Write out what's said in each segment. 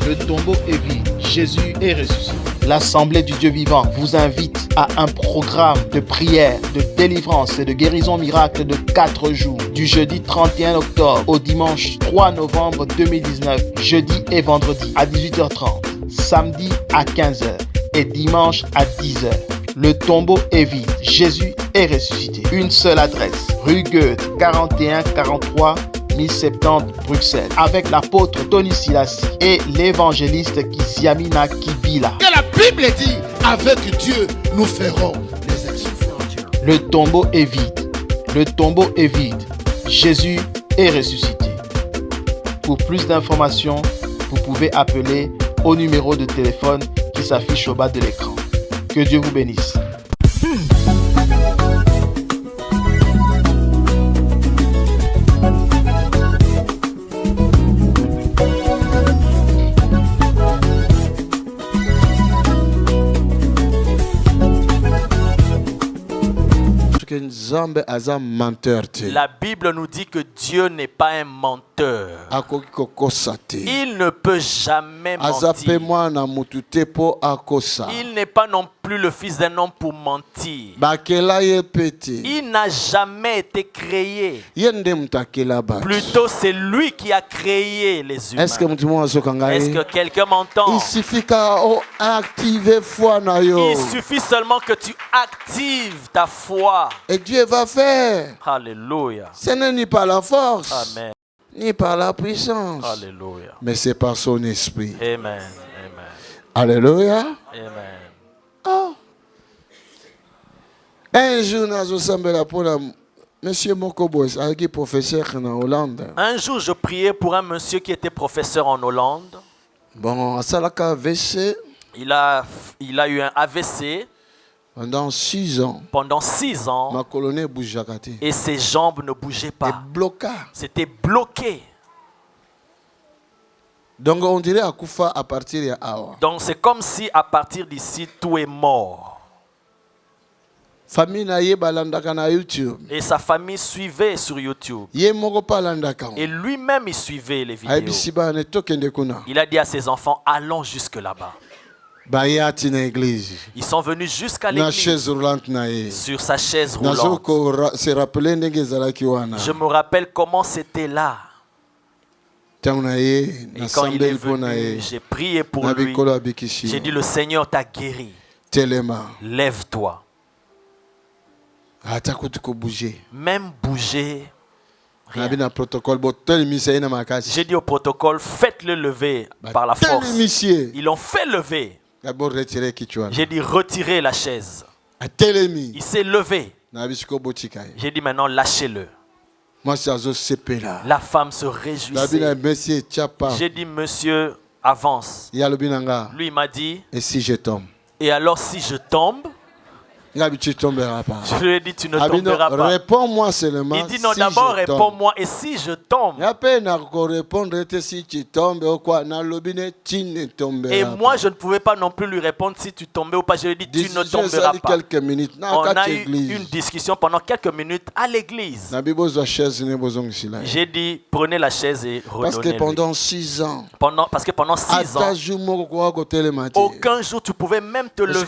Le tombeau est vide. Jésus est ressuscité. L'Assemblée du Dieu vivant vous invite à un programme de prière, de délivrance et de guérison miracle de 4 jours. Du jeudi 31 octobre au dimanche 3 novembre 2019. Jeudi et vendredi à 18h30. Samedi à 15h et dimanche à 10h. Le tombeau est vide. Jésus est ressuscité. Une seule adresse. Rue Goethe, 4143 1070 Bruxelles. Avec l'apôtre Tony Silassi et l'évangéliste Kisiamina Kibila. Que la Bible dit, avec Dieu, nous ferons les exploits. Le tombeau est vide. Le tombeau est vide. Jésus est ressuscité. Pour plus d'informations, vous pouvez appeler au numéro de téléphone qui s'affiche au bas de l'écran. Que Dieu vous bénisse. La Bible nous dit que Dieu n'est pas un menteur. Il ne peut jamais mentir. Il n'est pas non plus le fils d'un homme pour mentir. Il n'a jamais été créé. Plutôt, c'est lui qui a créé les humains. Est-ce que quelqu'un m'entend? Il suffit seulement que tu actives ta foi. Et Dieu va faire. Alléluia. Ce n'est ni par la force, Amen. ni par la puissance. Alléluia. Mais c'est par son esprit. Amen. Amen. Alléluia. Amen. Oh. Un jour, monsieur Mokobos, professeur en Hollande. Un jour, je priais pour un monsieur qui était professeur en Hollande. Bon, il a eu un AVC. Pendant 6 ans. Pendant 6 ans. Ma colonne et ses jambes ne bougeaient pas. C'était bloqué. Donc on dirait à Koufa à partir de Awa. Donc c'est comme si à partir d'ici tout est mort. Et sa famille suivait sur YouTube. Et lui-même il suivait les vidéos. Il a dit à ses enfants, allons jusque là-bas. Ils sont venus jusqu'à l'église sur sa chaise roulante. Je me rappelle comment c'était là. Et quand il est venu, j'ai prié pour lui. J'ai dit, le Seigneur t'a guéri. Lève-toi. Même bouger. Rien. J'ai dit au protocole, faites-le lever par la force. Ils l'ont fait lever. J'ai dit retirez la chaise. Il s'est levé. J'ai dit maintenant lâchez-le. La femme se réjouissait. J'ai dit monsieur avance. Lui il m'a dit et si je tombe? Et alors si je tombe? Je lui ai dit tu ne tomberas pas. Réponds-moi seulement. Il dit non si d'abord réponds-moi et si je tombe. Et moi je ne pouvais pas non plus lui répondre si tu tombais ou pas. Je lui ai dit tu ne tomberas pas. On a eu une discussion pendant quelques minutes à l'église. J'ai dit prenez la chaise et redonnez-lui. Parce que pendant 6 ans. Parce que pendant 6 ans. Aucun jour tu pouvais même te lever.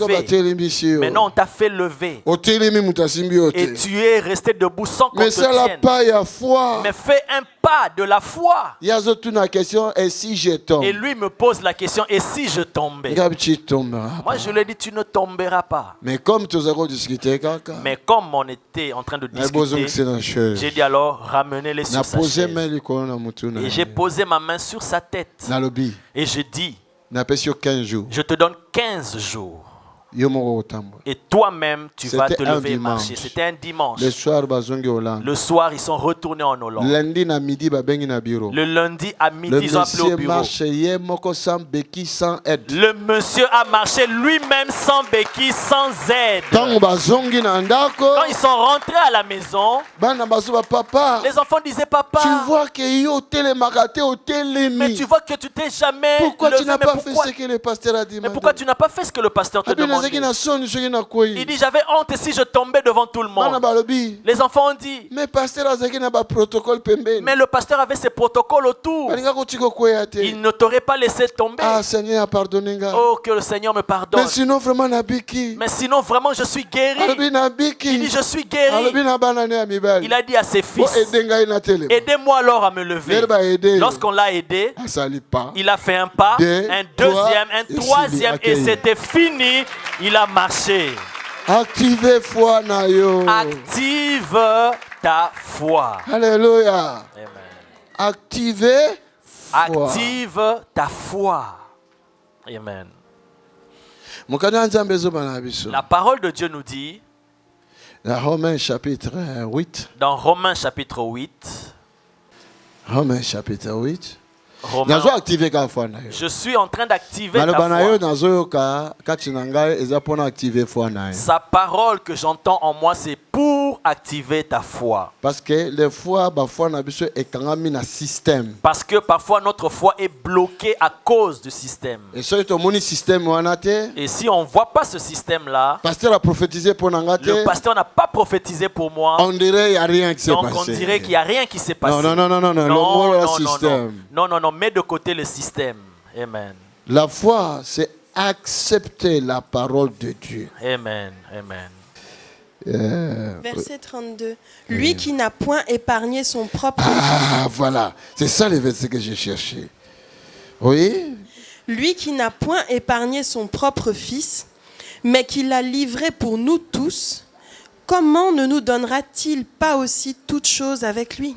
Mais non on t'a fait lever. Et tu es resté debout sans qu'on te tienne. Mais fais un pas de la foi. Et lui me pose la question, et si je tombais? Moi je lui ai dit, tu ne tomberas pas. Mais comme on était en train de discuter, j'ai dit alors, ramenez-les sur sa chaise. Et j'ai posé ma main sur sa tête. Et je dis, je te donne 15 jours. Et toi-même, tu vas te lever et marcher. C'était un dimanche. Le soir, ils sont retournés en Hollande. Le lundi à midi, ils ont appelé au bureau. Le monsieur a marché lui-même sans béquille, sans aide. Quand ils sont rentrés à la maison, les enfants disaient, papa, tu vois que mais tu vois que tu t'es jamais pourquoi levé, tu n'as pas fait ce que le pasteur a dit? Mais pourquoi tu n'as pas fait ce que le pasteur te demande? Il dit, j'avais honte si je tombais devant tout le monde. Les enfants ont dit, mais le pasteur avait ses protocoles autour. Il ne t'aurait pas laissé tomber. Ah, Seigneur, pardonnez-moi. Oh, que le Seigneur me pardonne. Mais sinon, vraiment, je suis guéri. Il dit, je suis guéri. Il a dit à ses fils, aidez-moi alors à me lever. Lorsqu'on l'a aidé, il a fait un pas, un deuxième, un troisième, et c'était fini. Il a marché. Activez foi na yo. Active ta foi. Alléluia. Amen. Active ta foi. Amen. La parole de Dieu nous dit dans Romains chapitre 8. Dans Romains chapitre 8. Romains chapitre 8. Je suis en train d'activer ta foi. Sa parole que j'entends en moi, c'est pour activer ta foi. Parce que parfois notre foi est bloquée à cause du système. Et si on ne voit pas ce système-là, le pasteur n'a pas prophétisé pour moi. On dirait qu'il n'y a rien qui s'est passé. Non, mets de côté le système. Amen. La foi, c'est accepter la parole de Dieu. Amen. Verset 32. Lui qui n'a point épargné son propre fils. Ah, voilà. C'est ça le verset que j'ai cherché. Oui. Lui qui n'a point épargné son propre fils, mais qui l'a livré pour nous tous, comment ne nous donnera-t-il pas aussi toutes choses avec lui?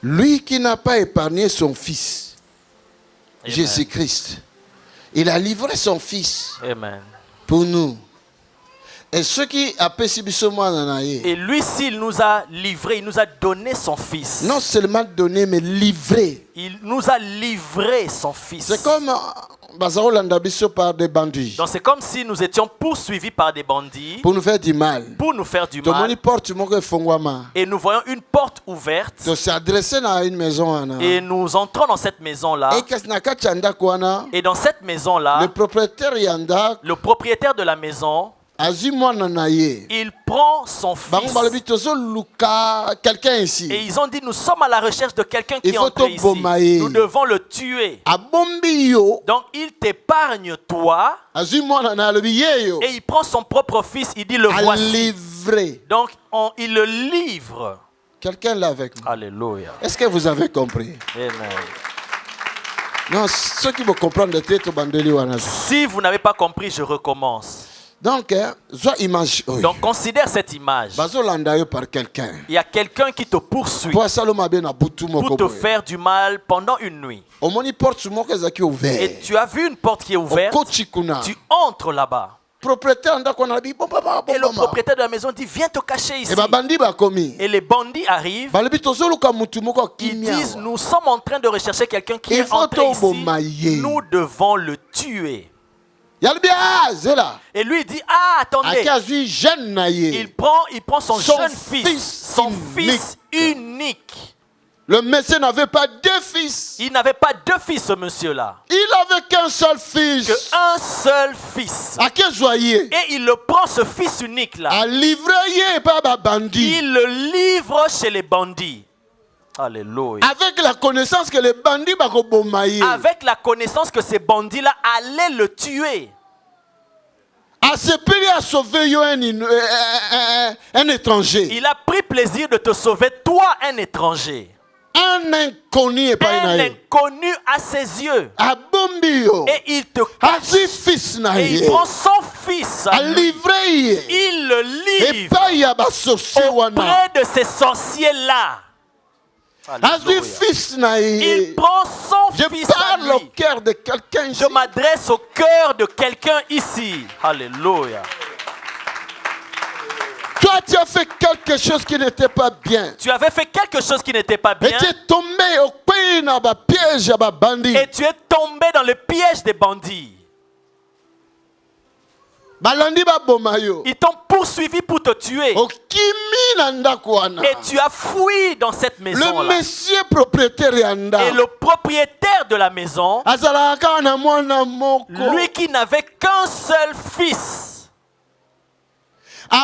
Lui qui n'a pas épargné son fils, Jésus-Christ, il a livré son fils. Amen. Pour nous. Et ce qui a et lui, s'il nous a livré, il nous a donné son fils. Non seulement donné, mais livré. Il nous a livré son fils. C'est comme par des bandits. Donc c'est comme si nous étions poursuivis par des bandits. Pour nous faire du mal. Et nous voyons une porte ouverte. Et nous entrons dans cette maison-là. Et dans cette maison-là, le propriétaire de la maison, il prend son fils. Et ils ont dit, nous sommes à la recherche de quelqu'un qui est entré ici. Nous devons le tuer. Donc il t'épargne toi. Et il prend son propre fils. Il dit, le voici. Donc il le livre. Quelqu'un l'a avec nous. Alléluia. Est-ce que vous avez compris? Amen. Non, ceux qui vont comprendre le tête. Si vous n'avez pas compris, je recommence. Donc, considère cette image. Il y a quelqu'un qui te poursuit pour te faire du mal pendant une nuit. Et tu as vu une porte qui est ouverte. Tu entres là-bas. Et le propriétaire de la maison dit, viens te cacher ici. Et les bandits arrivent. Ils disent, nous sommes en train de rechercher quelqu'un qui est entré ici. Nous devons le tuer. Et lui dit, attendez. Il prend son jeune fils, son fils unique. Le monsieur n'avait pas deux fils. Il n'avait pas deux fils, ce monsieur-là. Il avait qu'un seul fils. Un seul fils. Et il le prend, ce fils unique-là. Il le livre chez les bandits. Alléluia. Avec la connaissance que les bandits avec la connaissance que ces bandits-là allaient le tuer. A sauvé un étranger. Il a pris plaisir de te sauver, toi, un étranger. Un inconnu à ses yeux. Et il te cache. Et il prend son fils. Il le livre auprès de ces sorciers-là. Il prend son fils. Je parle au cœur de quelqu'un ici. Je m'adresse au cœur de quelqu'un ici. Alléluia. Toi, tu as fait quelque chose qui n'était pas bien. Tu avais fait quelque chose qui n'était pas bien. Et tu es tombé au piège des bandits. Et tu es tombé dans le piège des bandits. Ils t'ont poursuivi pour te tuer. Et tu as fui dans cette maison-là. Le monsieur propriétaire et le propriétaire de la maison, lui qui n'avait qu'un seul fils, il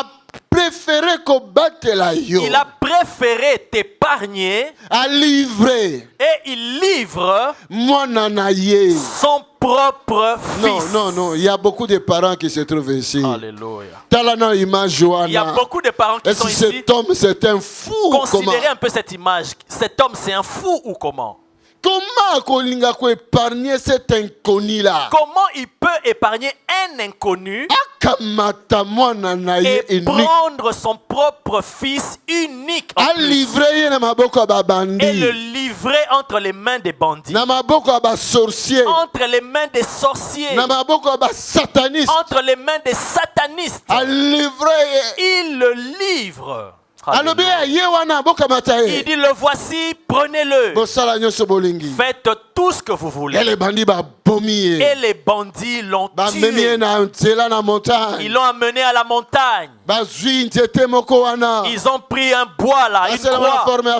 a préféré t'épargner et il livre son propre fils. Non, il y a beaucoup de parents qui se trouvent ici. Alléluia. Il y a beaucoup de parents qui sont ici. Cet homme, c'est un fou. Considérez un peu cette image. Cet homme, c'est un fou ou comment? Comment épargner cet inconnu-là? Comment il peut épargner un inconnu et prendre son propre fils unique et le livrer entre les mains des bandits, entre les mains des sorciers, entre les mains des satanistes? Il le livre. Il dit, le voici, prenez-le. Faites tout ce que vous voulez. Et les bandits l'ont tué. Ils l'ont amené à la montagne. Ils ont pris un bois là, une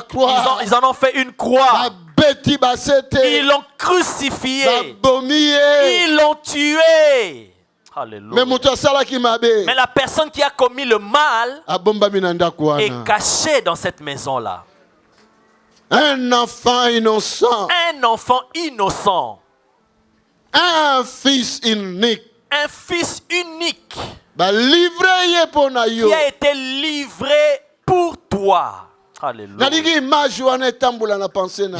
croix. Ils en ont fait une croix. Ils l'ont crucifié. Ils l'ont tué. Alléluia. Mais la personne qui a commis le mal est cachée dans cette maison-là. Un enfant innocent. Un enfant innocent. Un fils unique. Un fils unique. Qui a été livré pour toi. Alléluia.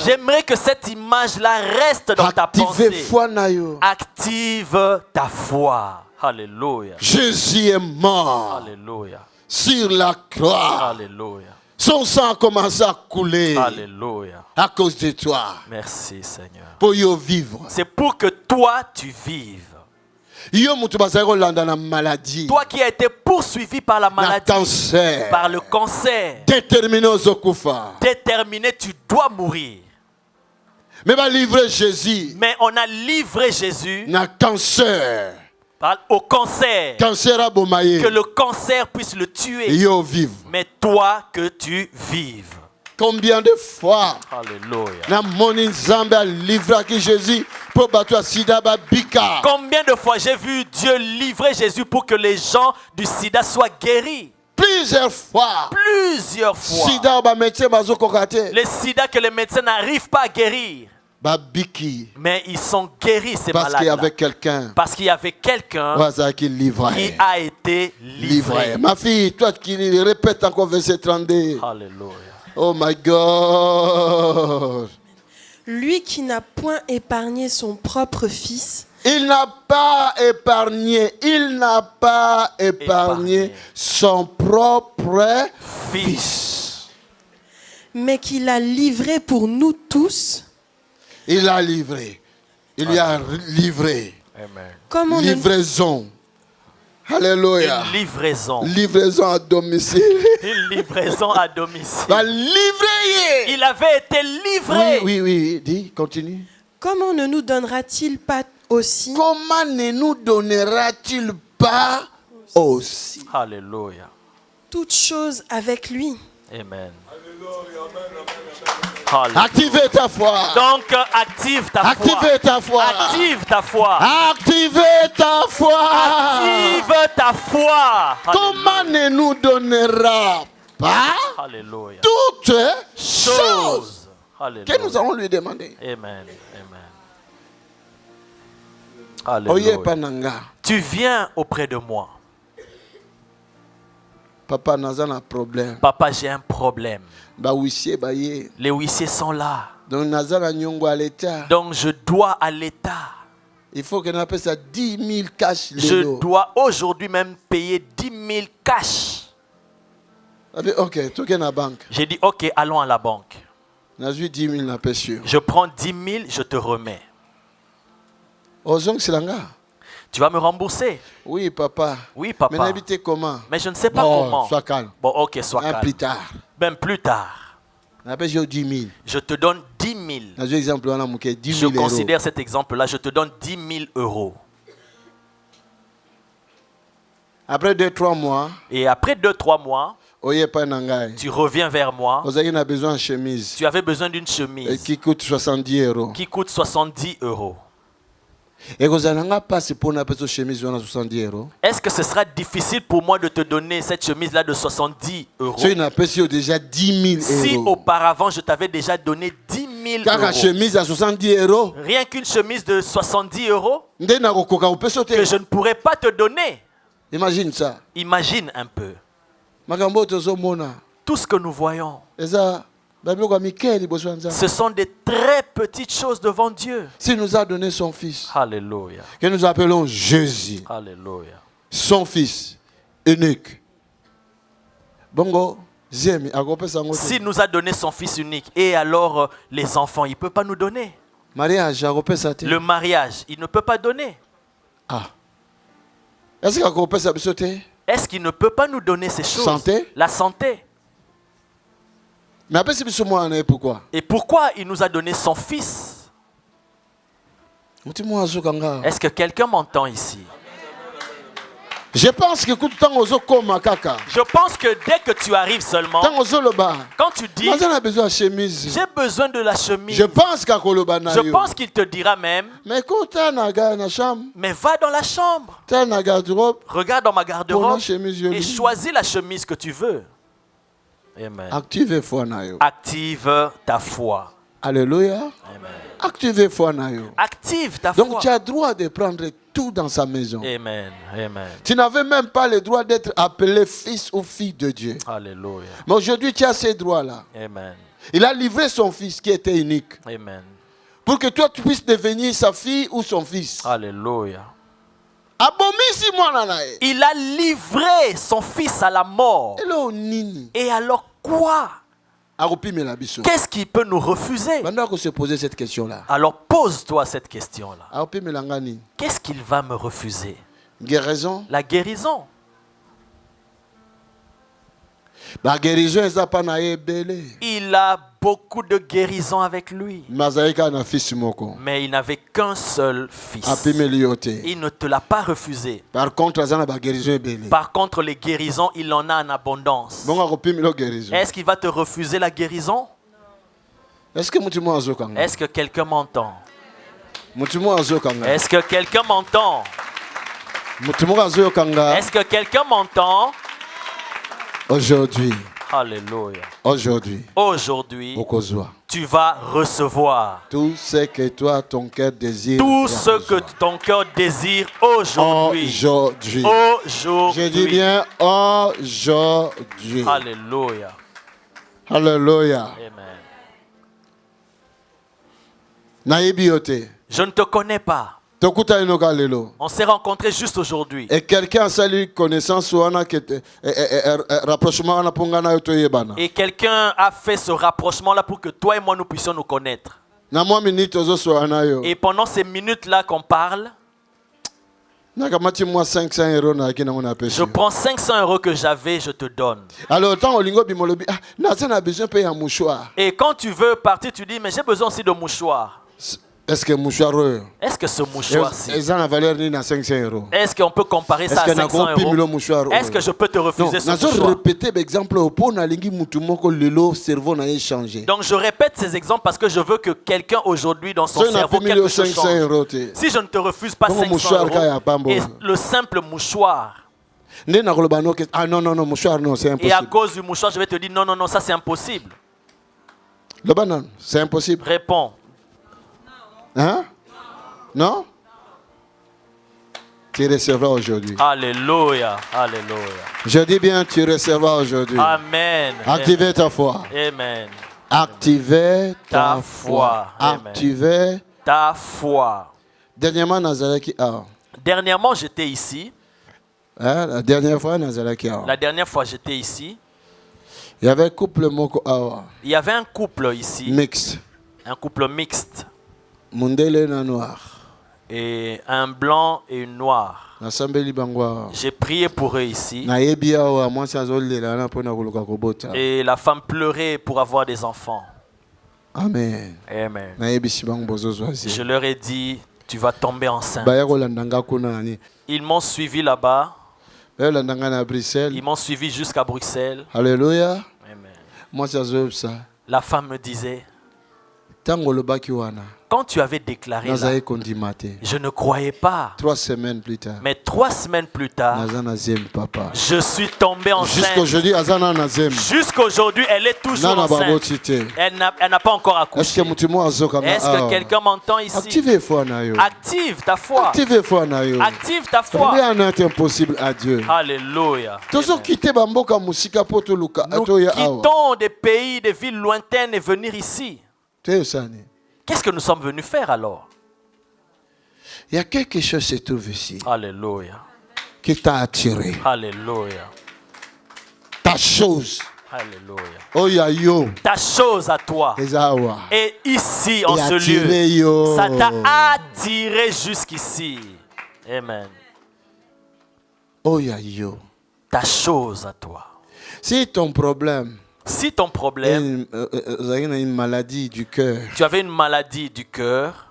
J'aimerais que cette image-là reste dans ta pensée. Active ta foi. Alléluia. Jésus est mort. Alléluia. Sur la croix. Alléluia. Son sang a commencé à couler. Alléluia. À cause de toi. Merci Seigneur. Pour y vivre. C'est pour que toi tu vives. Toi qui as été poursuivi par la maladie, par le cancer, déterminé, tu dois mourir. Mais on a livré Jésus au cancer, que le cancer puisse le tuer, mais toi que tu vives. Combien de fois combien de fois j'ai vu Dieu livrer Jésus pour que les gens du sida soient guéris? Plusieurs fois. Les sida que les médecins n'arrivent pas à guérir. Mais ils sont guéris, ces malades-là. Parce qu'il y avait quelqu'un qui a été livré. Ma fille, toi qui répète encore verset 32. Alléluia. Oh my God. Lui qui n'a point épargné son propre fils. Il n'a pas épargné son propre fils. Mais qu'il a livré pour nous tous. Il a livré. Il y a livré. Amen. Livraison. Alléluia. Une livraison. Livraison à domicile. Une livraison à domicile. Il avait été livré. Oui. Dis, continue. Comment ne nous donnera-t-il pas aussi? Comment ne nous donnera-t-il pas aussi? Alléluia. Toutes choses avec lui. Amen. Activez ta foi. Donc active ta foi. Activez ta foi. Active ta foi. Activez ta foi. Active ta foi. Comment ne nous donnera pas Alléluia. toutes choses Alléluia. que nous allons lui demander? Amen. Alléluia. Tu viens auprès de moi. Papa, nous avons un problème. Papa, j'ai un problème. Les huissiers sont là. Donc je dois à l'État. Il faut qu'on appelle ça 10 000 cash. Je dois aujourd'hui même payer 10 000 cash. Ok, tout est dans la banque. J'ai dit ok, allons à la banque. Je prends 10 000, je te remets. Tu vas me rembourser? Oui, papa. Oui, papa. Mais comment? Mais je ne sais pas comment. Sois calme. Bon, ok, sois calme. Plus tard. Même plus tard. Je te donne 10 000. Je considère cet exemple-là. Je te donne 10 000 euros. Après 2-3 mois. Et après 2-3 mois, tu reviens vers moi. Tu avais besoin d'une chemise qui coûte 70 euros. Qui coûte 70 euros. Est-ce que ce sera difficile pour moi de te donner cette chemise-là de 70 euros? Si auparavant je t'avais déjà donné 10 000 euros. Rien qu'une chemise de 70 euros que je ne pourrais pas te donner. Imagine ça. Imagine un peu. Tout ce que nous voyons, ce sont des très petites choses devant Dieu. S'il nous a donné son fils, Alléluia, que nous appelons Jésus, Alléluia, son fils unique. S'il nous a donné son fils unique, et alors les enfants, il ne peut pas nous donner. Le mariage, il ne peut pas donner. Est-ce qu'il ne peut pas nous donner ces choses? Santé? La santé. Mais après, pourquoi? Et pourquoi il nous a donné son fils? Est-ce que quelqu'un m'entend ici? Je pense que dès que tu arrives seulement, quand tu dis j'ai besoin de la chemise, je pense qu'il te dira même, mais va dans la chambre, regarde dans ma garde-robe et choisis la chemise que tu veux. Amen. Active ta foi. Alléluia. Amen. Active ta foi. Donc tu as le droit de prendre tout dans sa maison. Amen. Amen. Tu n'avais même pas le droit d'être appelé fils ou fille de Dieu. Alléluia. Mais aujourd'hui tu as ces droits-là. Amen. Il a livré son fils qui était unique. Amen. Pour que toi tu puisses devenir sa fille ou son fils. Alléluia. Il a livré son fils à la mort. Et alors quoi? Qu'est-ce qui peut nous refuser? Alors pose-toi cette question-là. Qu'est-ce qu'il va me refuser? Guérison. La guérison. La guérison, il a beaucoup de guérisons avec lui. Mais il n'avait qu'un seul fils. Il ne te l'a pas refusé. Par contre, les guérisons, il en a en abondance. Est-ce qu'il va te refuser la guérison? Est-ce que quelqu'un m'entend? Est-ce que quelqu'un m'entend? Est-ce que quelqu'un m'entend? Aujourd'hui. Alléluia. Aujourd'hui. Tu vas recevoir tout ce que toi, ton cœur désire. Tout ce que ton cœur désire aujourd'hui. Je dis bien aujourd'hui. Alléluia. Alléluia. Amen. Je ne te connais pas. On s'est rencontrés juste aujourd'hui. Et quelqu'un a salué connaissance et quelqu'un a fait ce rapprochement là pour que toi et moi nous puissions nous connaître. Et pendant ces minutes là qu'on parle, je prends 500 euros que j'avais, je te donne. Et quand tu veux partir, tu dis mais j'ai besoin aussi de mouchoirs. Est-ce que ce mouchoir-ci, est-ce qu'on peut comparer ça à 500 euros? Est-ce que je peux te refuser ce mouchoir? Donc je répète ces exemples parce que je veux que quelqu'un aujourd'hui dans son cerveau quelque chose change. Si je ne te refuse pas 500 euros et le simple mouchoir, et à cause du mouchoir je vais te dire non, ça c'est impossible. C'est impossible. Réponds. Hein? Non? Tu recevras aujourd'hui. Alléluia. Alléluia. Je dis bien, tu recevras aujourd'hui. Amen. Activez ta foi. Amen. Activez ta foi. Activez ta foi. Dernièrement, j'étais ici. La dernière fois, j'étais ici. Il y avait un couple ici. Mixte. Un couple mixte. Noir. Et un blanc et une noire. J'ai prié pour eux ici. Et la femme pleurait pour avoir des enfants. Amen. Amen. Je leur ai dit, tu vas tomber enceinte. Ils m'ont suivi là-bas. Ils m'ont suivi jusqu'à Bruxelles. Alléluia. Amen. La femme me disait, quand tu avais déclaré là, je ne croyais pas. 3 semaines plus tard. Mais 3 semaines plus tard, je suis tombé enceinte. Jusqu'aujourd'hui, elle est toujours enceinte. Elle n'a pas encore accouché. Est-ce que quelqu'un m'entend ici? Active ta foi. Active ta foi. Rien n'est impossible à Dieu. Alléluia. Nous quittons des pays, des villes lointaines et venir ici. Qu'est-ce que nous sommes venus faire alors? Il y a quelque chose qui se trouve ici. Alléluia. Qui t'a attiré. Alléluia. Ta chose. Alléluia. Oh, yo. Ta chose à toi. Et ici, en ce lieu, ça t'a attiré jusqu'ici. Amen. Oh, yo. Ta chose à toi. Si ton problème. Si ton problème, une maladie du cœur. Tu avais une maladie du cœur.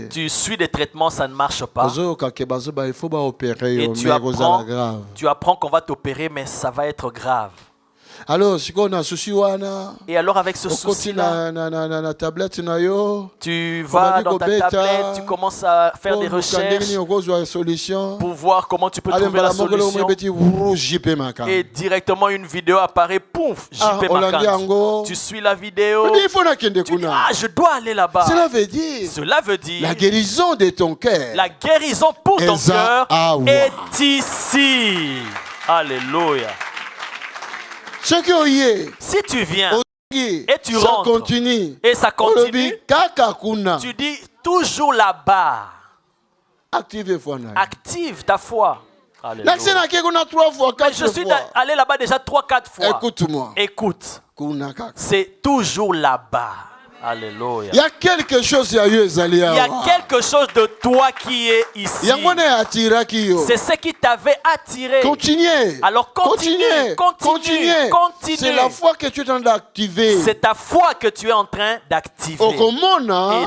Tu suis des traitements, ça ne marche pas. Et tu apprends qu'on va t'opérer, mais ça va être grave. Et alors avec ce souci-là, tu vas dans ta tablette, tu commences à faire des recherches pour voir comment tu peux trouver la solution. Et directement une vidéo apparaît, pouf, JP Makans. Tu suis la vidéo, tu dis, je dois aller là-bas. Cela veut dire la guérison de ton cœur. La guérison pour ton cœur est ici. Alléluia. Si tu viens et tu rentres et ça continue, tu dis toujours là-bas. Active ta foi. Alléluia. Je suis allé là-bas déjà 3-4 fois. Écoute-moi. Écoute. C'est toujours là-bas. Alléluia. Il y a quelque chose, il y a quelque chose de toi qui est ici. C'est ce qui t'avait attiré. Continuez. Alors continue. C'est la foi que tu es en train d'activer. C'est ta foi que tu es en train d'activer. Et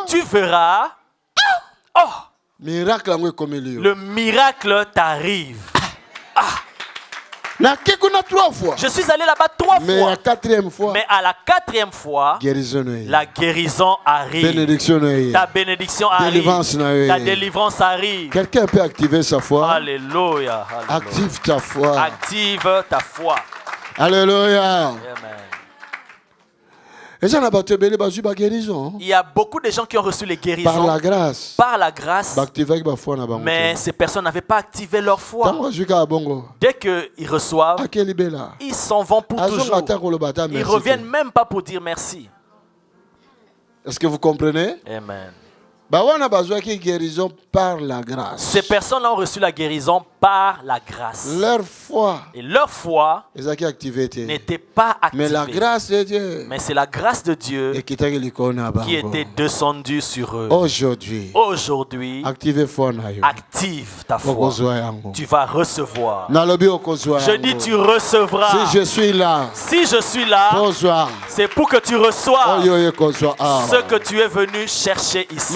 tu verras. Le miracle t'arrive. Je suis allé là-bas 3 fois. Mais à la 4e fois, la guérison arrive. Ta bénédiction arrive. Ta délivrance arrive. Quelqu'un peut activer sa foi. Alléluia. Active ta foi. Active ta foi. Alléluia. Amen. Il y a beaucoup de gens qui ont reçu les guérisons par la grâce, mais ces personnes n'avaient pas activé leur foi. Dès qu'ils reçoivent, ils s'en vont pour toujours. Ils ne reviennent même pas pour dire merci. Est-ce que vous comprenez? Amen. Guérison par la grâce. Ces personnes ont reçu la guérison par la grâce. Leur foi. Et leur foi n'était pas activée. Mais la grâce de Dieu. Mais c'est la grâce de Dieu qui était descendue sur eux. Aujourd'hui. Active ta foi. Tu vas recevoir. Je dis tu recevras. Si je suis là. C'est pour que tu reçoives ce que tu es venu chercher ici.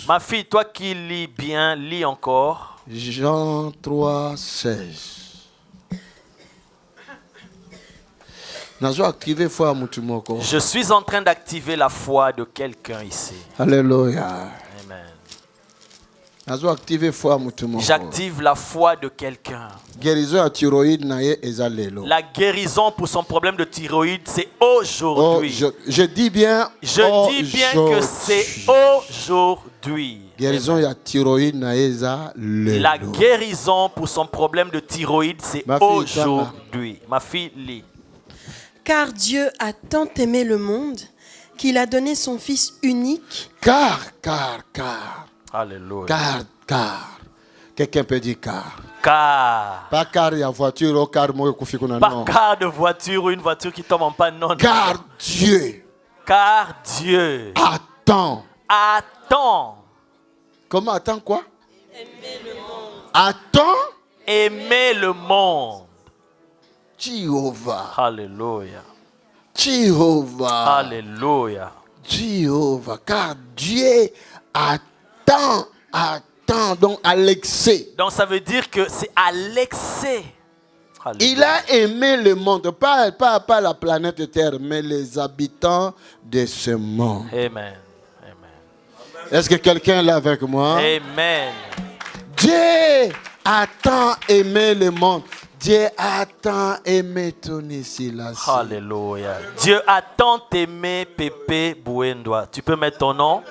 Ma fille, toi qui lis bien, lis encore. Jean 3, 16. Je suis en train d'activer la foi de quelqu'un ici. Alléluia. Amen. J'active la foi de quelqu'un. La guérison pour son problème de thyroïde, c'est aujourd'hui. Je dis bien que c'est aujourd'hui. La guérison pour son problème de thyroïde, c'est aujourd'hui. Ma fille lit. Car Dieu a tant aimé le monde qu'il a donné son Fils unique. Car. Alléluia. Car. Quelqu'un peut dire car. Car. Pas car il y a voiture ou car moi qui non. Pas car de voiture ou une voiture qui tombe en panne, non. Car Dieu. Attends. Comment attends quoi? Aimer le monde. Attends. Aimer le monde. Jéhovah. Alléluia. Jéhovah. Car Dieu attend tant, donc à l'excès. Donc ça veut dire que c'est à l'excès. Il a aimé le monde, pas la planète Terre, mais les habitants de ce monde. Amen. Est-ce que quelqu'un est là avec moi? Amen. Dieu a tant aimé le monde. Dieu a tant aimé Tony Silas. Alléluia. Dieu a tant aimé Pépé Bouendoa. Tu peux mettre ton nom?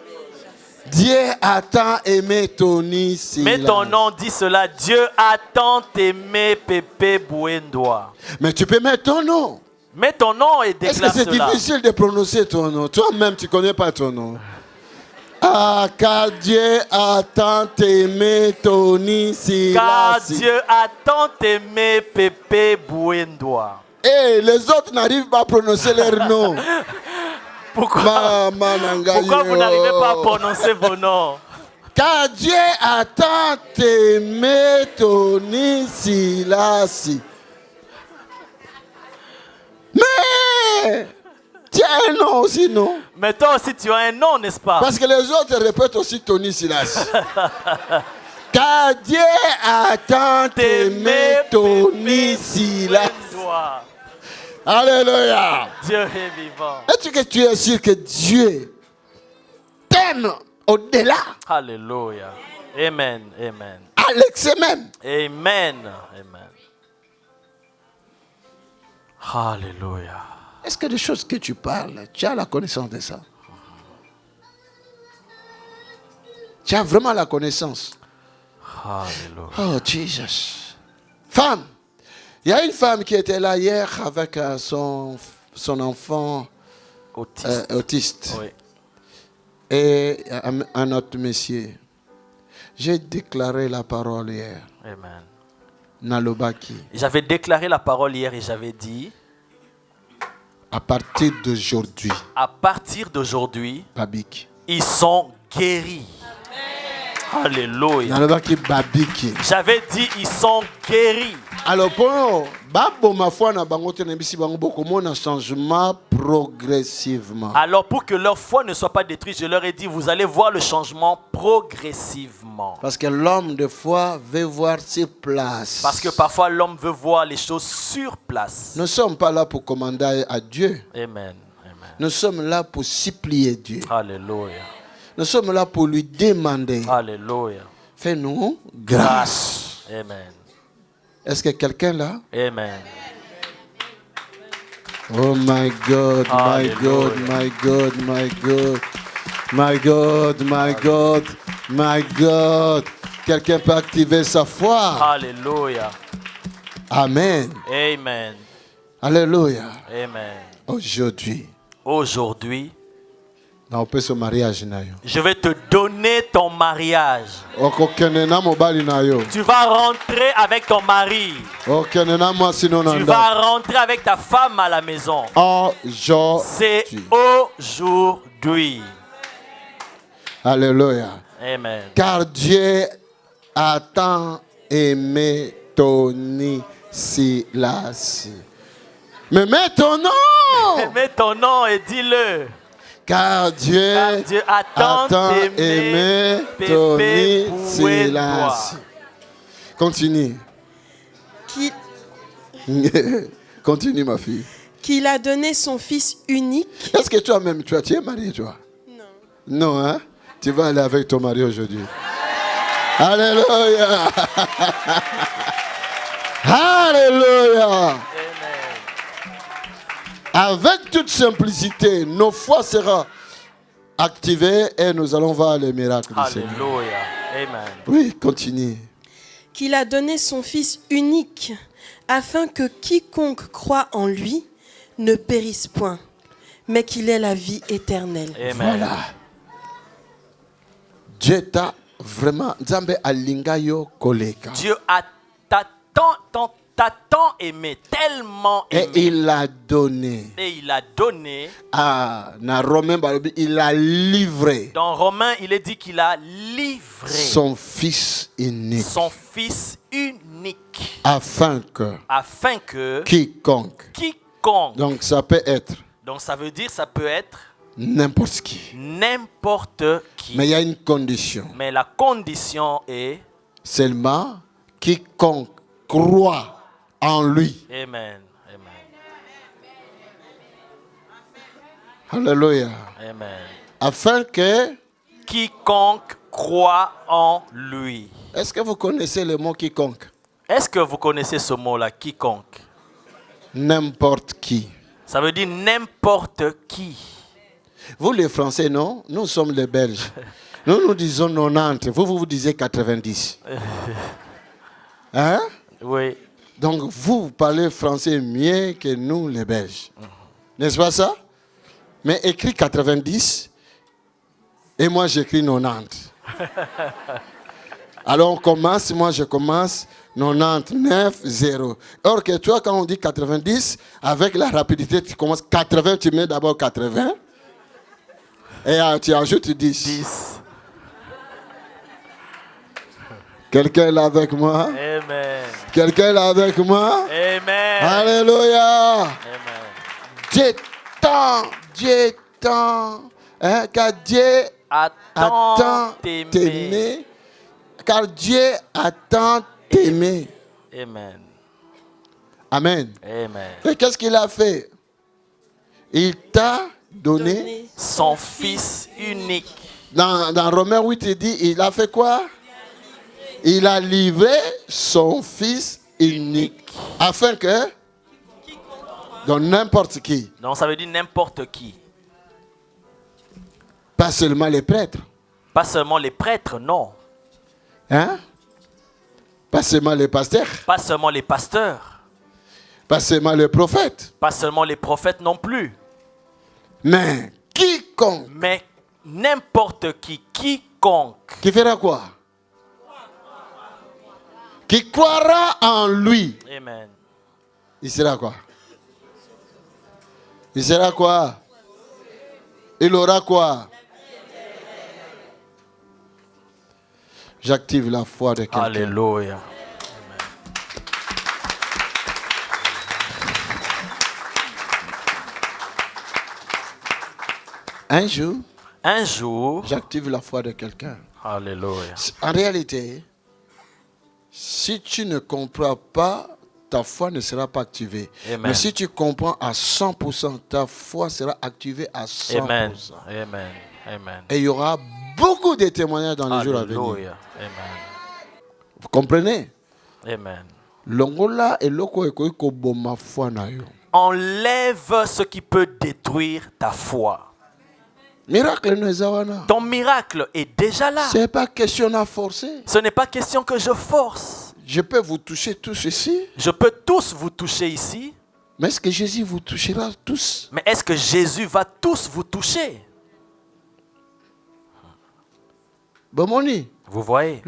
Dieu a tant aimé Tony Silas. Mets ton nom, dis cela. Dieu a tant aimé Pépé Bouendoa. Mais tu peux mettre ton nom. Mets ton nom et déclare cela. Est-ce que c'est difficile de prononcer ton nom? Toi-même, tu ne connais pas ton nom. Ah, car Dieu a tant aimé Tony Silas. Car Dieu a tant aimé Pépé Bouendoa. Et les autres n'arrivent pas à prononcer leur nom. Pourquoi vous n'arrivez pas à prononcer vos noms? Car Dieu a tant aimé Tony Silas. Mais tu as un nom aussi, non? Mais toi aussi tu as un nom, n'est-ce pas? Parce que les autres répètent aussi Tony Silas. Car Dieu a tant aimé Tony Silas. Alléluia. Dieu est vivant. Est-ce que tu es sûr que Dieu t'aime au-delà? Alléluia. Amen. Amen. À l'excès même. Amen. Amen. Alléluia. Est-ce que des choses que tu parles, tu as la connaissance de ça? Tu as vraiment la connaissance? Alléluia. Oh, Jesus. Femme. Il y a une femme qui était là hier avec son enfant autiste. Oui. Et un autre monsieur. J'ai déclaré la parole hier. Amen. Nalobaki. J'avais déclaré la parole hier et j'avais dit, à partir d'aujourd'hui, Babik, ils sont guéris. Alléluia. J'avais dit, ils sont guéris. Alors, changement progressivement. Alors, pour que leur foi ne soit pas détruite, je leur ai dit, vous allez voir le changement progressivement. Parce que l'homme de foi veut voir sur place. Parce que parfois, l'homme veut voir les choses sur place. Nous ne sommes pas là pour commander à Dieu. Amen. Nous sommes là pour supplier Dieu. Alléluia. Nous sommes là pour lui demander. Alléluia. Fais-nous grâce. Amen. Est-ce que quelqu'un là? Amen. Oh my God, my God, my God, my God, my God, my God, my God. Quelqu'un peut activer sa foi. Alléluia. Amen. Amen. Alléluia. Amen. Aujourd'hui. Je vais te donner ton mariage. Tu vas rentrer avec ton mari. Tu vas rentrer avec ta femme à la maison. C'est aujourd'hui. Alléluia. Amen. Car Dieu a tant aimé Tony Silas. Mais mets ton nom. Mets ton nom et dis-le. Car Dieu a tant aimé Tony Silas. Continue. Continue, ma fille. Qu'il a donné son fils unique. Est-ce que toi-même, tu es marié, toi? Non. Non, hein? Tu vas aller avec ton mari aujourd'hui. Alléluia. Alléluia. Avec toute simplicité, nos foi sera activée et nous allons voir les miracles du Seigneur. Alléluia. Amen. Oui, continue. Qu'il a donné son Fils unique, afin que quiconque croit en lui ne périsse point, mais qu'il ait la vie éternelle. Amen. Voilà. Dieu t'a vraiment... Dieu t'a tant aimé, tellement aimé. Et il l'a donné. Dans Romain, il a livré. Dans Romain, il est dit qu'il a livré son fils unique. Afin que quiconque. Donc ça peut être. Donc ça veut dire, ça peut être. N'importe qui. N'importe qui. Mais il y a une condition. Mais la condition est seulement quiconque croit en lui. Amen. Alléluia. Amen. Afin que quiconque croit en lui. Est-ce que vous connaissez le mot quiconque? Est-ce que vous connaissez ce mot-là, quiconque? N'importe qui. Ça veut dire n'importe qui. Vous les Français, non? Nous sommes les Belges. Nous disons 90. Vous disiez 90. Hein? Oui. Donc vous parlez français mieux que nous les Belges. N'est-ce pas ça? Mais écrit 90 et moi j'écris 90. Alors on commence, moi je commence 99, 0. Or que toi quand on dit 90, avec la rapidité tu commences 80, tu mets d'abord 80 et tu ajoutes 10. Quelqu'un est là avec moi? Amen. Quelqu'un est là avec moi? Amen. Alléluia. Amen. Dieu tant, hein, car Dieu attend t'aimer, car Dieu attend t'aimer. Amen. Amen. Amen. Et qu'est-ce qu'il a fait? Il t'a donné son Fils unique. Dans Romains 8, il dit, il a fait quoi? Il a livré son Fils unique. Afin que... Donc n'importe qui. Donc ça veut dire n'importe qui. Pas seulement les prêtres. Pas seulement les prêtres, non. Hein? Pas seulement les pasteurs. Pas seulement les pasteurs. Pas seulement les prophètes. Pas seulement les prophètes non plus. Mais quiconque. Mais n'importe qui. Quiconque. Qui fera quoi? Qui croira en lui. Amen. Il sera quoi? Il sera quoi? Il aura quoi? J'active la foi de quelqu'un. Alléluia. Un jour, j'active la foi de quelqu'un. Alléluia. En réalité, si tu ne comprends pas, ta foi ne sera pas activée. Amen. Mais si tu comprends à 100%, ta foi sera activée à 100%. Amen. Amen. Amen. Et il y aura beaucoup de témoignages dans les jours à venir. Amen. Vous comprenez? Amen. Enlève ce qui peut détruire ta foi. Ton miracle est déjà là. Ce n'est pas question à forcer. Ce n'est pas question que je force. Je peux vous toucher tous ici. Je peux tous vous toucher ici. Mais est-ce que Jésus vous touchera tous? Mais est-ce que Jésus va tous vous toucher? Vous voyez?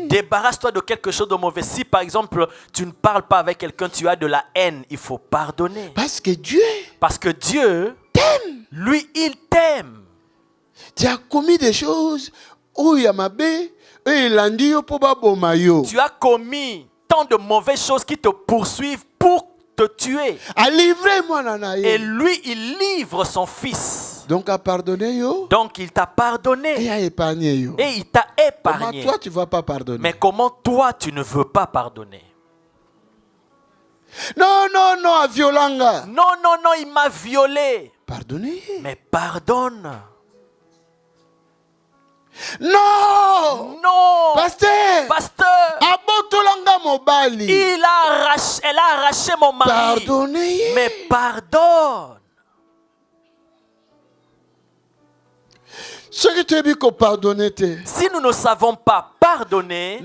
Débarrasse-toi de quelque chose de mauvais. Si par exemple tu ne parles pas avec quelqu'un, tu as de la haine, il faut pardonner. Parce que Dieu t'aime. Lui, il t'aime. Tu as commis des choses où il y a ma baie, et tu as commis tant de mauvaises choses qui te poursuivent pour te tuer. Et lui, il livre son fils. Donc, il t'a pardonné. Et il t'a épargné. Comment toi, tu ne vas pas pardonner? Mais comment toi, tu ne veux pas pardonner? Non, violanga. Non, il m'a violé. Pardonnez. Mais pardonne. Non! Pasteur! Elle a arraché mon mari. Pardonnez. Mais pardonne. Si nous ne savons pas pardonner,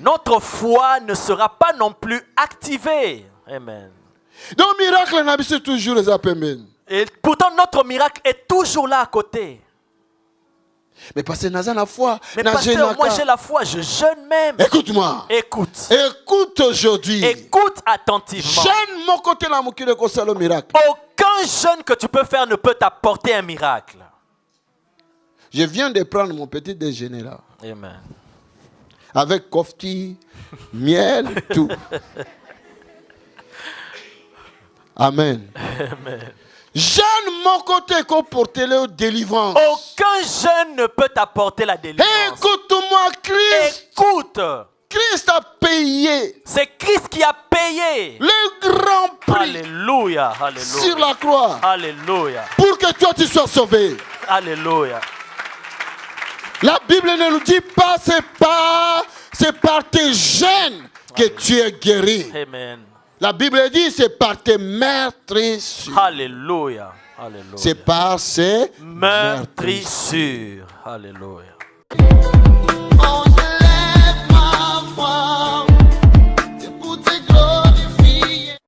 notre foi ne sera pas non plus activée. Amen. Donc miracle toujours les appels. Et pourtant, notre miracle est toujours là à côté. Mais parce que la foi. Mais pasteur, moi j'ai la foi, je jeûne même. Écoute-moi. Écoute aujourd'hui. Écoute attentivement. Aucun jeûne que tu peux faire ne peut t'apporter un miracle. Je viens de prendre mon petit déjeuner là. Amen. avec kofti, miel, tout. Amen. Amen. Jeune, mon côté, qu'on porte la délivrance. Aucun jeune ne peut t'apporter la délivrance. Écoute-moi, Christ. Écoute. Christ a payé. C'est Christ qui a payé le grand prix. Alléluia, alléluia. Sur la croix. Alléluia. Pour que toi tu sois sauvé. Alléluia. La Bible ne nous dit pas c'est par tes gènes que tu es guéri. Amen. La Bible dit c'est par tes meurtrissures. Alléluia. Alléluia. C'est par ces meurtrissures. Alléluia. Oh,